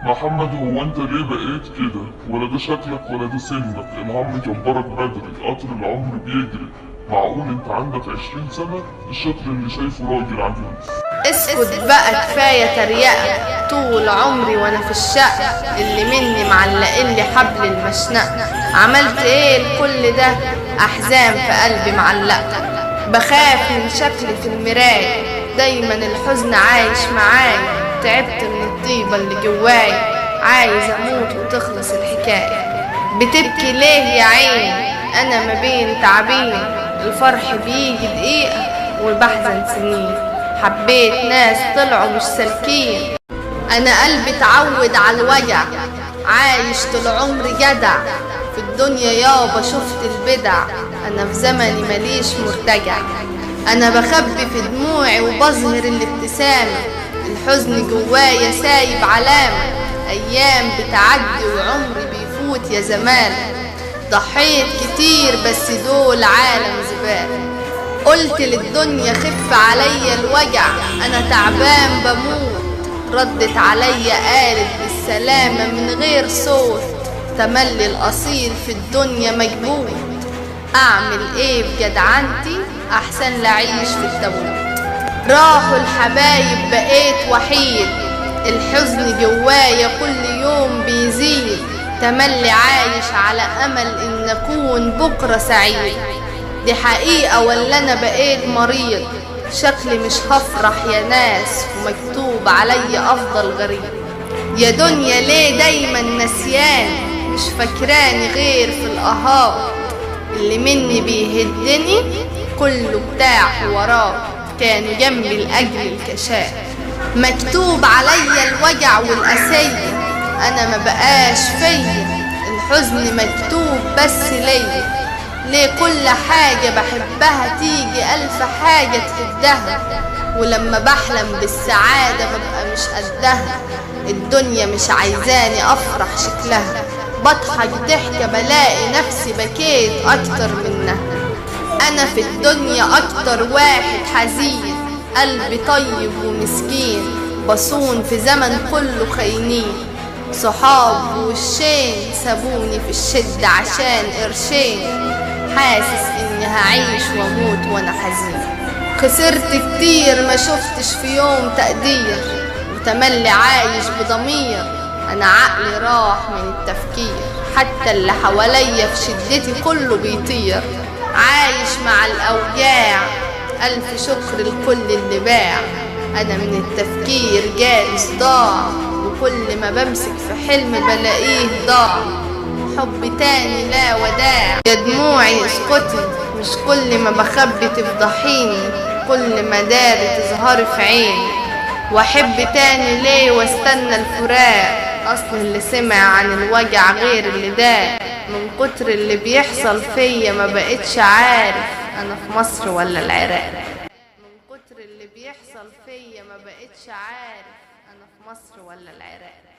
محمد، هو انت ليه بقيت كده؟ ولا ده شكلك ولا ده سنك؟ الهم جبرك بدري، قطر العمر بيجري. معقول انت عندك 20 سنة؟ الشكل اللي شايفه راجل عجوز. اسكت بقى، كفاية تريقة. طول عمري وانا في الشقة، اللي مني معلقلي حبل المشنقة. عملت ايه لكل ده؟ احزان في قلبي معلقة. بخاف من شكلي في المراية، دايما الحزن عايش معايا. تعبت من الطيبة اللي جوايا، عايز اموت وتخلص الحكاية. بتبكي ليه يا عين؟ انا ما بين تعبين، الفرح بيجي دقيقة وبحزن سنين. حبيت ناس طلعوا مش سالكين، انا قلبي اتعود على الوجع. عايش طول عمري جدع، في الدنيا يابا شفت البدع. انا في زمني ماليش مرتجع، انا بخبي في دموعي وبظهر الابتسامة. الحزن جوايا سايب علامة، ايام بتعدي وعمري بيفوت يا زمان. ضحيت كتير بس دول عالم زبالة. قلت للدنيا خف عليا الوجع، انا تعبان بموت. ردت عليا قالت بالسلامة من غير صوت، تملي الاصيل في الدنيا مجبوت. اعمل ايه بجدعنتي؟ احسن لعيش في التابوت. راحوا الحبايب بقيت وحيد، الحزن جوايا كل يوم بيزيد. تملي عايش على امل ان اكون بكرة سعيد. دي حقيقة ولا انا بقيت مريض؟ شكلي مش هفرح يا ناس، ومكتوب عليا افضل غريب. يا دنيا ليه دايما نسيان؟ مش فاكراني غير في الاهات. اللي مني بيهدني كله بتاع وراه، كانوا جنبي لاجل الكشاف. مكتوب عليا الوجع والاسية، انا ما بقاش فيا. الحزن مكتوب بس ليا، ليه كل حاجة بحبها تيجي ألف حاجة تهدها. ولما بحلم بالسعادة ببقى مش قدها، الدنيا مش عايزاني أفرح شكلها. بضحك ضحكة بلاقي نفسي بكيت أكتر منها. أنا في الدنيا أكتر واحد حزين، قلبي طيب ومسكين. بصون في زمن كله خاينين، صحاب وشين سابوني في الشدة عشان قرشين. حاسس اني هعيش واموت وانا حزين. خسرت كتير ما شفتش في يوم تقدير، وتملي عايش بضمير. انا عقلي راح من التفكير، حتى اللي حواليا في شدتي كله بيطير. عايش مع الاوجاع، الف شكر لكل اللي باع. انا من التفكير جالي صداع، وكل ما بمسك في حلم بلاقيه ضاع. حب تاني لا وداع. يا دموعي اسكتي، مش كل ما بخبي تفضحيني، كل ما داري تظهري في عيني. واحب تاني ليه واستنى الفراق؟ اصل اللي سمع عن الوجع غير اللي داق. من كتر اللي بيحصل فيا ما بقتش عارف انا في مصر ولا العراق. من كتر اللي بيحصل فيا ما بقتش عارف انا في مصر ولا العراق.